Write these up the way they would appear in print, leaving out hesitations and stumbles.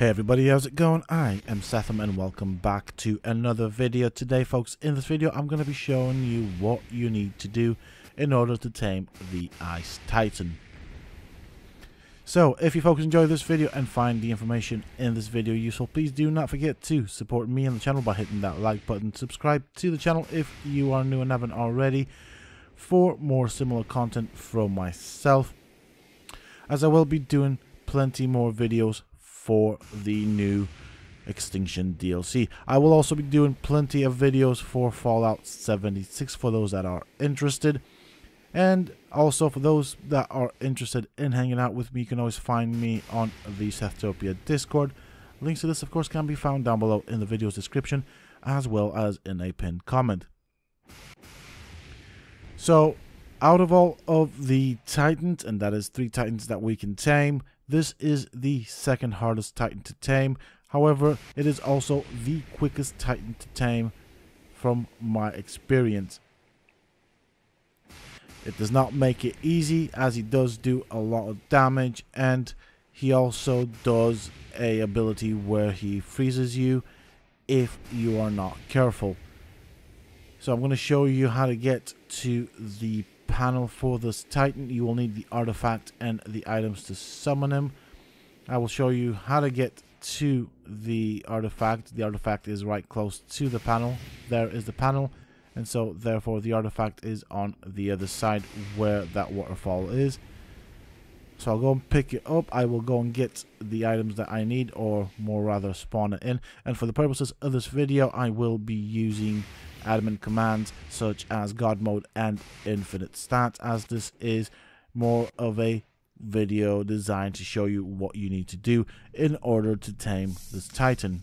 Hey everybody, how's it going? I am Sethum and welcome back to another video. Today folks, in this video I'm going to be showing you what you need to do in order to tame the Ice Titan. So if you folks enjoy this video and find the information in this video useful, please do not forget to support me and the channel by hitting that like button. Subscribe to the channel if you are new and haven't already for more similar content from myself, as I will be doing plenty more videos for the new Extinction DLC. I will also be doing plenty of videos for Fallout 76 for those that are interested. And also for those that are interested in hanging out with me, you can always find me on the Sethtopia Discord. Links to this of course can be found down below in the video's description, as well as in a pinned comment. So out of all of the Titans, and that is 3 Titans that we can tame, this is the second hardest Titan to tame. However, it is also the quickest Titan to tame from my experience. It does not make it easy, as he does do a lot of damage, and he also does a ability where he freezes you if you are not careful. So I'm going to show you how to get to the panel for this Titan. You will need the artifact and the items to summon him. I will show you how to get to the artifact. The artifact is right close to the panel. There is the panel, and so therefore the artifact is on the other side where that waterfall is. So I'll go and pick it up. I will go and get the items that I need, or more rather spawn it in, and for the purposes of this video I will be using admin commands such as God mode and infinite stats, as this is more of a video designed to show you what you need to do in order to tame this Titan.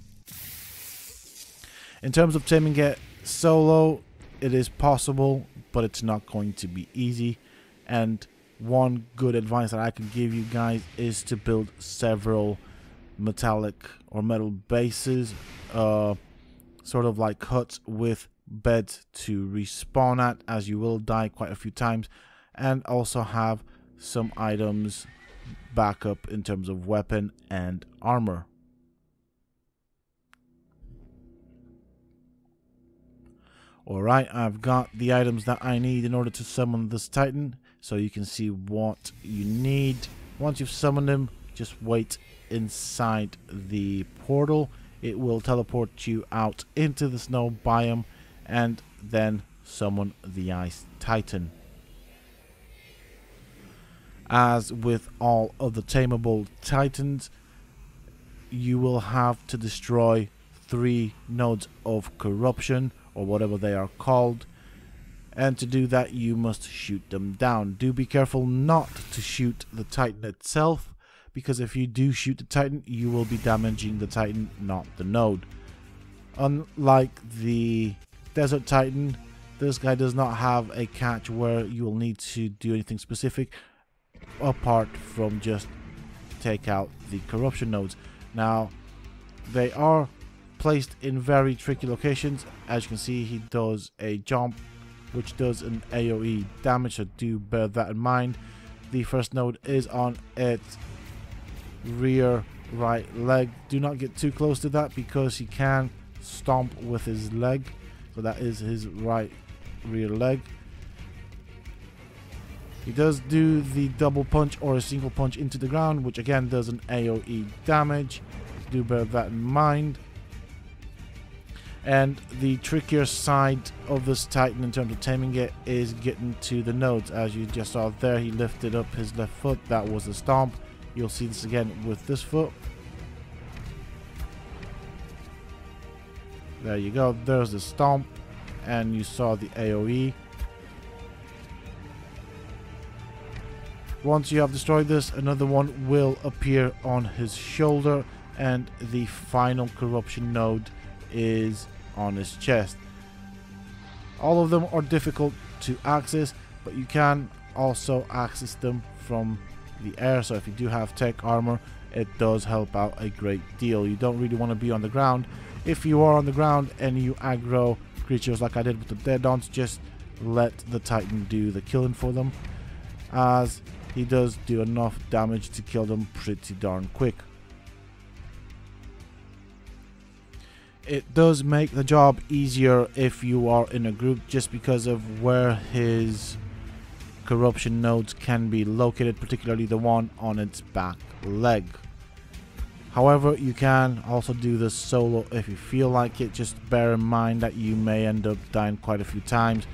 In terms of taming it solo, it is possible, but it's not going to be easy. And one good advice that I can give you guys is to build several metallic or metal bases, sort of like huts with beds to respawn at, as you will die quite a few times, and also have some items back up in terms of weapon and armor. Alright, I've got the items that I need in order to summon this Titan, so you can see what you need. Once you've summoned him, just wait inside the portal. It will teleport you out into the snow biome, and then summon the Ice Titan. As with all of the tameable Titans, you will have to destroy 3 nodes of corruption, or whatever they are called, and to do that you must shoot them down. Do be careful not to shoot the Titan itself, because if you do shoot the Titan, you will be damaging the Titan, not the node. Unlike the Desert Titan, this guy does not have a catch where you will need to do anything specific apart from just take out the corruption nodes. Now, they are placed in very tricky locations. As you can see, he does a jump which does an AoE damage, so do bear that in mind. The first node is on its rear right leg. Do not get too close to that because he can stomp with his leg. So that is his right rear leg. He does do the double punch or a single punch into the ground, which again does an AoE damage. Do bear that in mind. And the trickier side of this Titan in terms of taming it is getting to the nodes. As you just saw there, he lifted up his left foot. That was a stomp. You'll see this again with this foot. There you go, there's the stomp, and you saw the AoE. Once you have destroyed this, another one will appear on his shoulder, and the final corruption node is on his chest. All of them are difficult to access, but you can also access them from the air, so if you do have tech armor, it does help out a great deal. You don't really want to be on the ground. If you are on the ground and you aggro creatures like I did with the Dead-Ons, just let the Titan do the killing for them, as he does do enough damage to kill them pretty darn quick. it does make the job easier if you are in a group, just because of where his corruption nodes can be located, particularly the one on its back leg. However, you can also do this solo if you feel like it. Just bear in mind that you may end up dying quite a few times.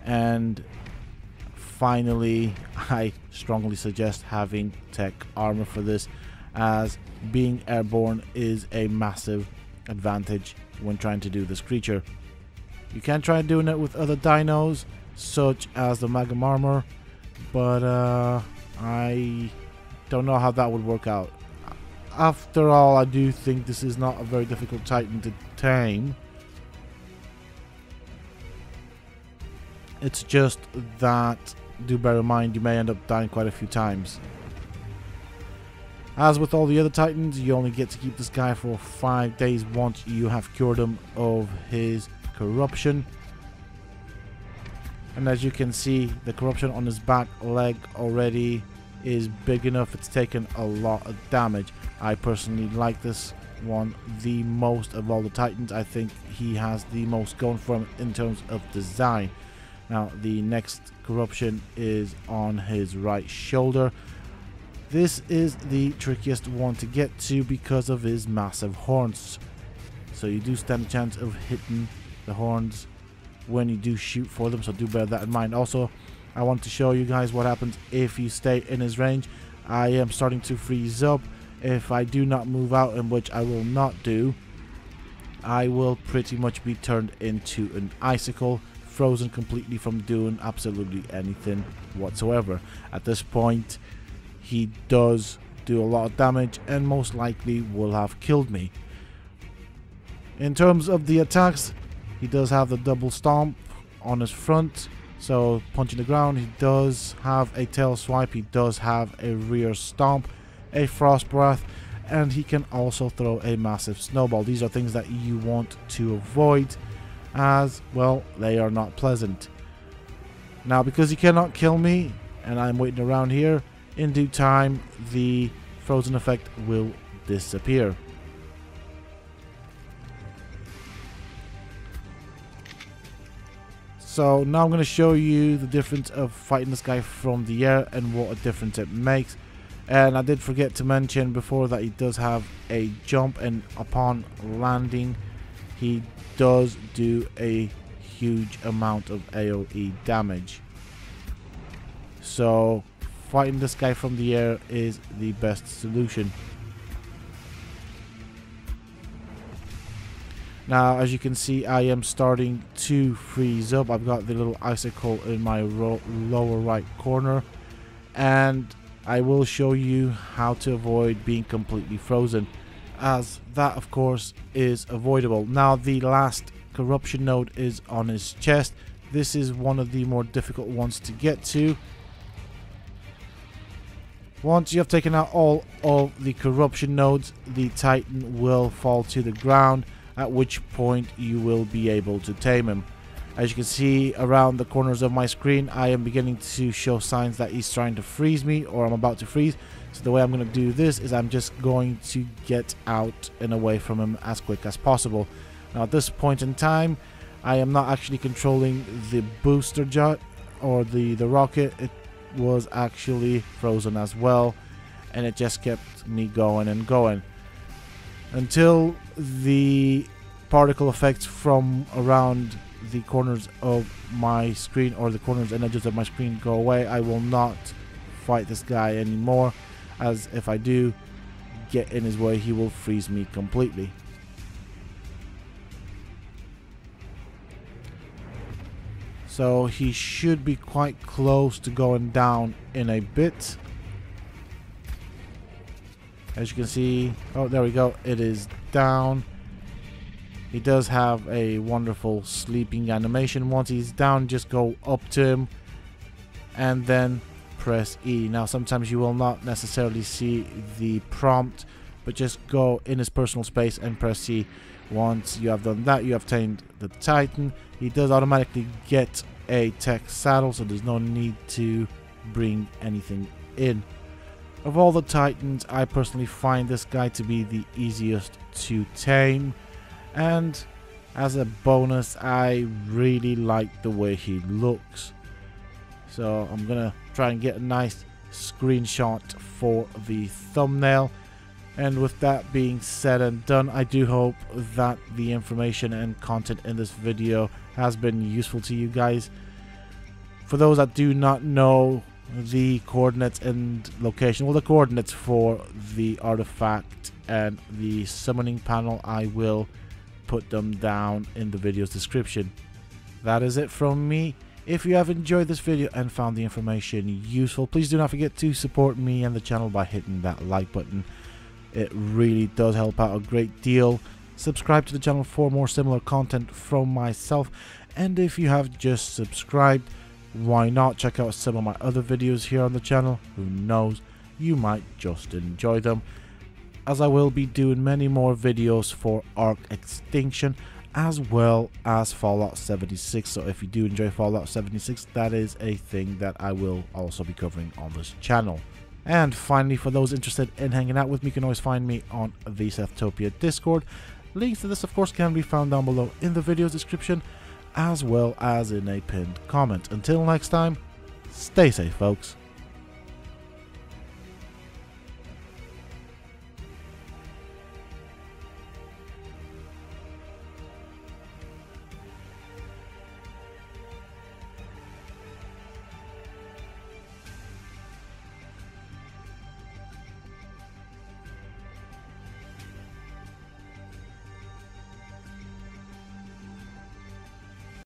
And finally, I strongly suggest having tech armor for this, as being airborne is a massive advantage when trying to do this creature. You can try doing it with other dinos such as the Magma armor, but I don't know how that would work out. After all, I do think this is not a very difficult Titan to tame. It's just that, do bear in mind, you may end up dying quite a few times. As with all the other Titans, you only get to keep this guy for 5 days once you have cured him of his corruption. And as you can see, the corruption on his back leg already is big enough. It's taken a lot of damage. I personally like this one the most of all the Titans. I think he has the most going for him in terms of design. Now, the next corruption is on his right shoulder. This is the trickiest one to get to because of his massive horns. So you do stand a chance of hitting the horns when you do shoot for them, so do bear that in mind. Also, I want to show you guys what happens if you stay in his range. I am starting to freeze up. If I do not move out, in which I will not do, I will pretty much be turned into an icicle, frozen completely from doing absolutely anything whatsoever. At this point, he does do a lot of damage and most likely will have killed me. In terms of the attacks, he does have the double stomp on his front, so punching the ground. He does have a tail swipe, he does have a rear stomp, a frost breath, and he can also throw a massive snowball. These are things that you want to avoid, as well they are not pleasant. Now, because he cannot kill me and I'm waiting around here, in due time the frozen effect will disappear. So now I'm going to show you the difference of fighting this guy from the air and what a difference it makes. And I did forget to mention before that he does have a jump, and upon landing he does do a huge amount of AoE damage. So fighting this guy from the air is the best solution. Now, as you can see, I am starting to freeze up. I've got the little icicle in my lower right corner, and I will show you how to avoid being completely frozen, as that of course is avoidable. Now, the last corruption node is on his chest. This is one of the more difficult ones to get to. Once you have taken out all of the corruption nodes, the Titan will fall to the ground, at which point you will be able to tame him. As you can see around the corners of my screen, I am beginning to show signs that he's trying to freeze me, or I'm about to freeze. So the way I'm going to do this is I'm just going to get out and away from him as quick as possible. Now, at this point in time, I am not actually controlling the booster jet or the rocket. It was actually frozen as well, and it just kept me going and going until the particle effects from around the corners of my screen, or the corners and edges of my screen, go away. I will not fight this guy anymore, as if I do get in his way, he will freeze me completely. So he should be quite close to going down in a bit. As you can see, oh, there we go, it is down. He does have a wonderful sleeping animation. Once he's down, just go up to him and then press E. Now, sometimes you will not necessarily see the prompt, but just go in his personal space and press E. Once you have done that, you have tamed the Titan. He does automatically get a tech saddle, so there's no need to bring anything in. Of all the Titans, I personally find this guy to be the easiest to tame, And as a bonus, I really like the way he looks. So I'm gonna try and get a nice screenshot for the thumbnail. And with that being said and done, I do hope that the information and content in this video has been useful to you guys. For those that do not know the coordinates and location, well, the coordinates for the artifact and the summoning panel, I will put them down in the video's description. That is it from me. If you have enjoyed this video and found the information useful, please do not forget to support me and the channel by hitting that like button. It really does help out a great deal. Subscribe to the channel for more similar content from myself. And if you have just subscribed, why not check out some of my other videos here on the channel? Who knows, you might just enjoy them, as I will be doing many more videos for Ark Extinction as well as Fallout 76. So if you do enjoy Fallout 76, that is a thing that I will also be covering on this channel. And finally, for those interested in hanging out with me, you can always find me on the Sethtopia Discord. Links to this, of course, can be found down below in the video's description, as well as in a pinned comment. Until next time, stay safe, folks.